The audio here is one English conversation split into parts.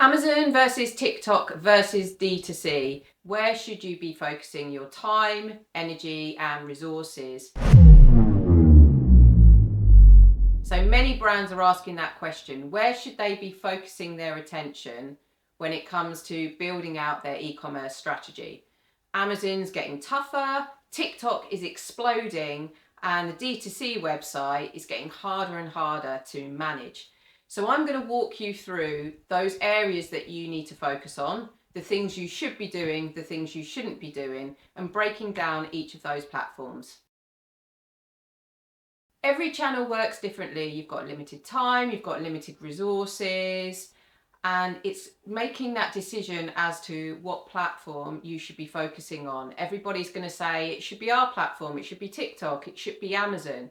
Amazon versus TikTok versus DTC. Where should you be focusing your time, energy, and resources? So many brands are asking that question. Where should they be focusing their attention when it comes to building out their e-commerce strategy? Amazon's getting tougher, TikTok is exploding, and the DTC website is getting harder and harder to manage. So I'm going to walk you through those areas that you need to focus on, the things you should be doing, the things you shouldn't be doing, and breaking down each of those platforms. Every channel works differently. You've got limited time, you've got limited resources, and it's making that decision as to what platform you should be focusing on. Everybody's going to say it should be our platform, it should be TikTok, it should be Amazon.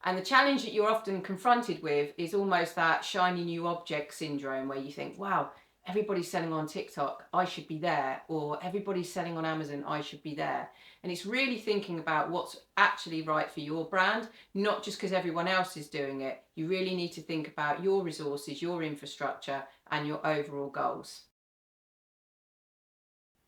And the challenge that you're often confronted with is almost that shiny new object syndrome, where you think, wow, everybody's selling on TikTok, I should be there, or everybody's selling on Amazon, I should be there. And it's really thinking about what's actually right for your brand, not just because everyone else is doing it. You really need to think about your resources, your infrastructure, and your overall goals.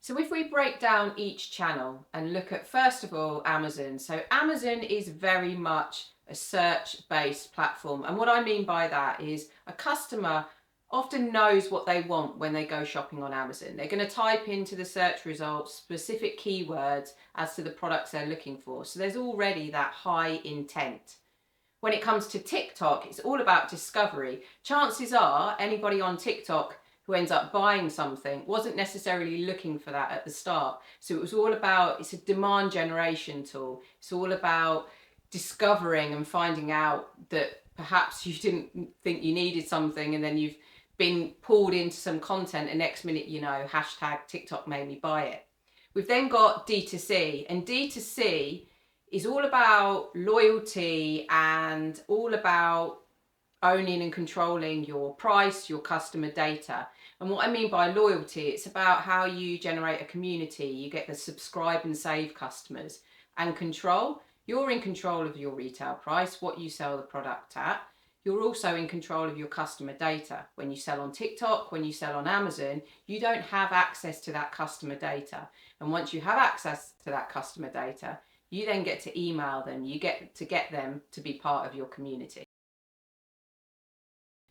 So if we break down each channel and look at, first of all, Amazon. So Amazon is very much a search-based platform. And what I mean by that is a customer often knows what they want when they go shopping on Amazon. They're going to type into the search results specific keywords as to the products they're looking for. So there's already that high intent. When it comes to TikTok, it's all about discovery. Chances are anybody on TikTok who ends up buying something wasn't necessarily looking for that at the start. So it was all about, it's a demand generation tool. It's all about discovering and finding out that perhaps you didn't think you needed something, and then you've been pulled into some content, and next minute you know, hashtag TikTok made me buy it. We've then got D2C, and D2C is all about loyalty and all about owning and controlling your price, your customer data. And what I mean by loyalty, it's about how you generate a community. You get the subscribe and save customers. And control, you're in control of your retail price, what you sell the product at. You're also in control of your customer data. When you sell on TikTok, when you sell on Amazon, you don't have access to that customer data. And once you have access to that customer data, you then get to email them, you get to get them to be part of your community.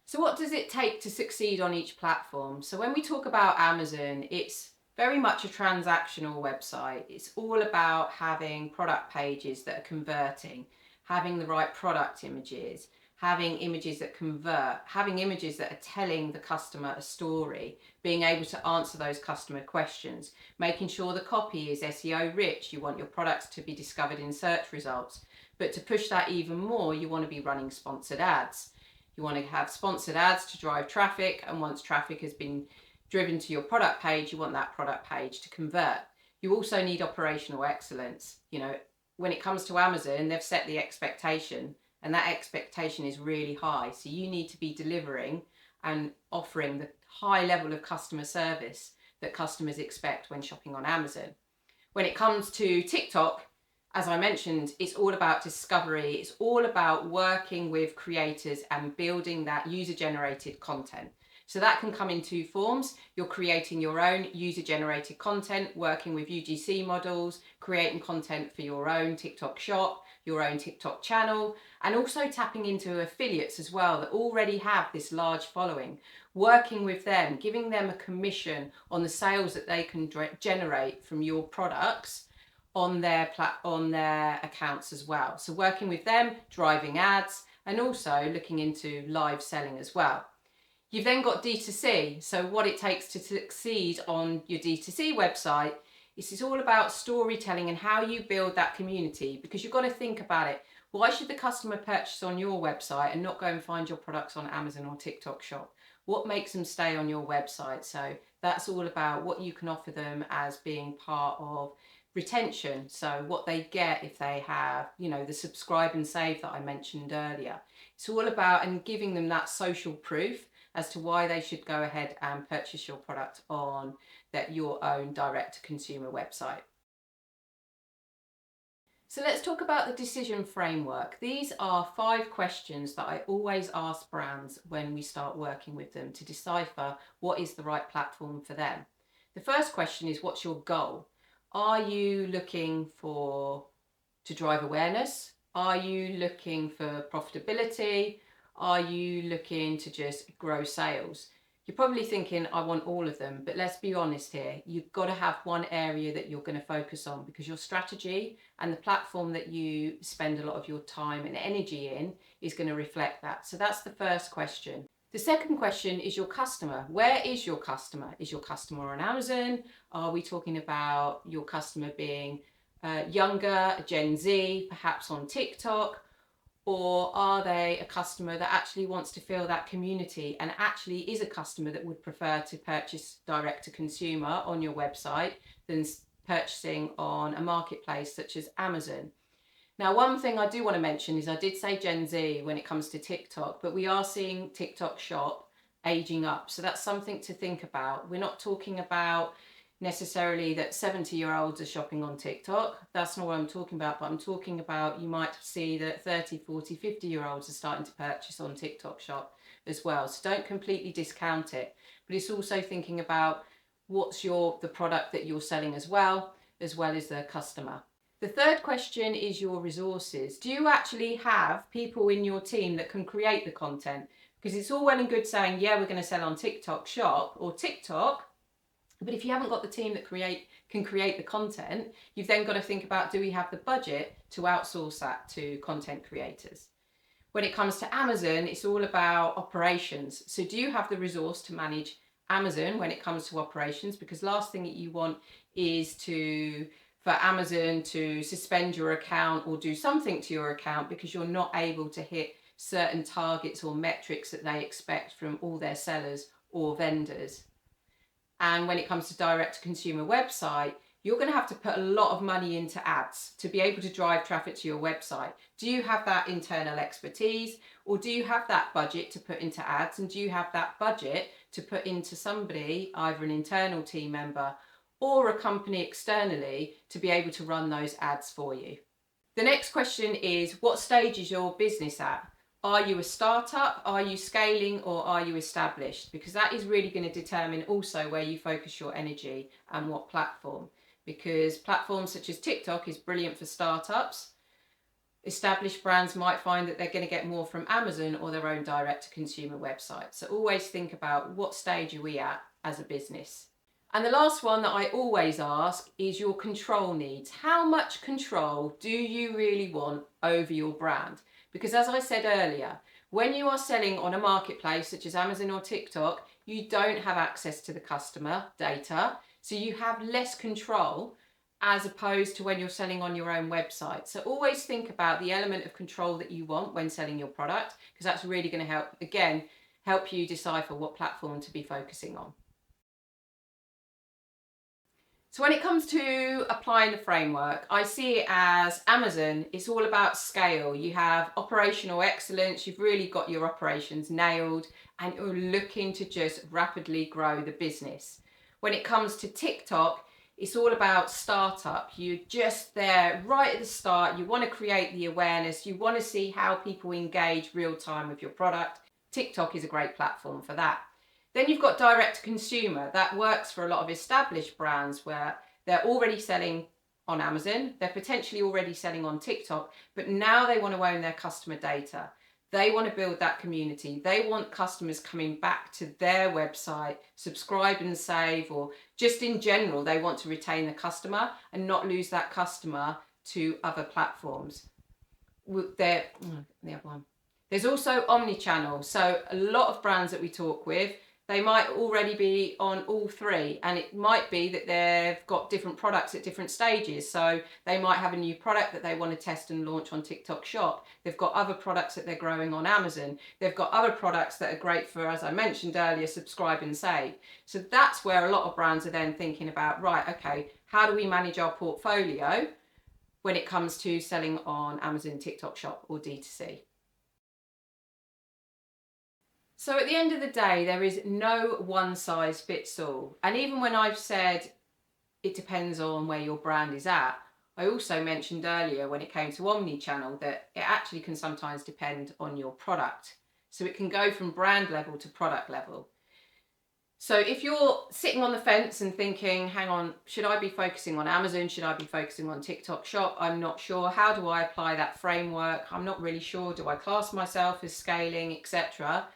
So what does it take to succeed on each platform? So when we talk about Amazon, it's very much a transactional website. It's all about having product pages that are converting, having the right product images, having images that convert, having images that are telling the customer a story, being able to answer those customer questions, making sure the copy is SEO rich. You want your products to be discovered in search results. But to push that even more, you want to be running sponsored ads. You want to have sponsored ads to drive traffic, and once traffic has been driven to your product page, you want that product page to convert. You also need operational excellence. You know, when it comes to Amazon, they've set the expectation, and that expectation is really high. So you need to be delivering and offering the high level of customer service that customers expect when shopping on Amazon. When it comes to TikTok, as I mentioned, it's all about discovery. It's all about working with creators and building that user-generated content. So that can come in two forms. You're creating your own user-generated content, working with UGC models, creating content for your own TikTok shop, your own TikTok channel, and also tapping into affiliates as well that already have this large following, working with them, giving them a commission on the sales that they can generate from your products on their accounts as well. So working with them, driving ads, and also looking into live selling as well. You've then got D2C. So what it takes to succeed on your D2C website is it's all about storytelling and how you build that community, because you've got to think about it. Why should the customer purchase on your website and not go and find your products on Amazon or TikTok shop? What makes them stay on your website? So that's all about what you can offer them as being part of retention. So what they get if they have, you know, the subscribe and save that I mentioned earlier. It's all about and giving them that social proof as to why they should go ahead and purchase your product on your own direct-to-consumer website. So let's talk about the decision framework. These are 5 questions that I always ask brands when we start working with them to decipher what is the right platform for them. The first question is, what's your goal? Are you looking to drive awareness? Are you looking for profitability? Are you looking to just grow sales? You're probably thinking, I want all of them, but let's be honest here. You've got to have one area that you're going to focus on, because your strategy and the platform that you spend a lot of your time and energy in is going to reflect that. So that's the first question. The second question is your customer. Where is your customer? Is your customer on Amazon? Are we talking about your customer being younger, Gen Z, perhaps on TikTok? Or are they a customer that actually wants to feel that community and actually is a customer that would prefer to purchase direct to consumer on your website than purchasing on a marketplace such as Amazon? Now, one thing I do want to mention is I did say Gen Z when it comes to TikTok, but we are seeing TikTok shop aging up. So that's something to think about. We're not talking about necessarily that 70-year-olds are shopping on TikTok. That's not what I'm talking about, but I'm talking about, you might see that 30, 40, 50-year-olds are starting to purchase on TikTok shop as well. So don't completely discount it, but it's also thinking about what's the product that you're selling as well as the customer. The third question is your resources. Do you actually have people in your team that can create the content? Because it's all well and good saying, yeah, we're going to sell on TikTok shop or TikTok, but if you haven't got the team that can create the content, you've then got to think about, do we have the budget to outsource that to content creators? When it comes to Amazon, it's all about operations. So do you have the resource to manage Amazon when it comes to operations? Because last thing that you want is for Amazon to suspend your account or do something to your account because you're not able to hit certain targets or metrics that they expect from all their sellers or vendors. And when it comes to direct to consumer website, you're going to have to put a lot of money into ads to be able to drive traffic to your website. Do you have that internal expertise, or do you have that budget to put into ads? And do you have that budget to put into somebody, either an internal team member or a company externally, to be able to run those ads for you? The next question is, what stage is your business at? Are you a startup, are you scaling, or are you established? Because that is really going to determine also where you focus your energy and what platform. Because platforms such as TikTok is brilliant for startups. Established brands might find that they're going to get more from Amazon or their own direct-to-consumer website. So always think about, what stage are we at as a business? And the last one that I always ask is your control needs. How much control do you really want over your brand? Because as I said earlier, when you are selling on a marketplace such as Amazon or TikTok, you don't have access to the customer data, so you have less control as opposed to when you're selling on your own website. So always think about the element of control that you want when selling your product, because that's really going to help you decipher what platform to be focusing on. So when it comes to applying the framework, I see it as Amazon, it's all about scale. You have operational excellence, you've really got your operations nailed, and you're looking to just rapidly grow the business. When it comes to TikTok, it's all about startup. You're just there right at the start. You want to create the awareness. You want to see how people engage real time with your product. TikTok is a great platform for that. Then you've got direct to consumer. That works for a lot of established brands where they're already selling on Amazon, they're potentially already selling on TikTok, but now they want to own their customer data. They want to build that community. They want customers coming back to their website, subscribe and save, or just in general, they want to retain the customer and not lose that customer to other platforms. The other one. There's also omni-channel. So a lot of brands that we talk with, they might already be on all 3, and it might be that they've got different products at different stages. So they might have a new product that they want to test and launch on TikTok shop. They've got other products that they're growing on Amazon. They've got other products that are great for, as I mentioned earlier, subscribe and save. So that's where a lot of brands are then thinking about, right, okay, how do we manage our portfolio when it comes to selling on Amazon, TikTok shop or DTC? So at the end of the day, there is no one size fits all. And even when I've said it depends on where your brand is at, I also mentioned earlier when it came to omni-channel that it actually can sometimes depend on your product. So it can go from brand level to product level. So if you're sitting on the fence and thinking, hang on, should I be focusing on Amazon? Should I be focusing on TikTok Shop? I'm not sure. How do I apply that framework? I'm not really sure. Do I class myself as scaling, etc.?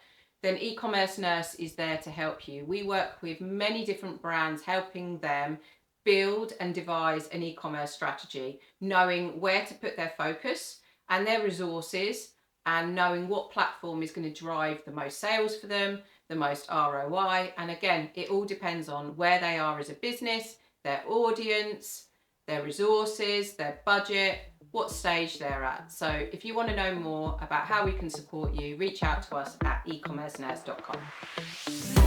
Then Ecommerce Nurse is there to help you. We work with many different brands, helping them build and devise an e-commerce strategy, knowing where to put their focus and their resources, and knowing what platform is going to drive the most sales for them, the most ROI. And again, it all depends on where they are as a business, their audience, their resources, their budget, what stage they're at. So if you want to know more about how we can support you, reach out to us at ecommercenurse.com.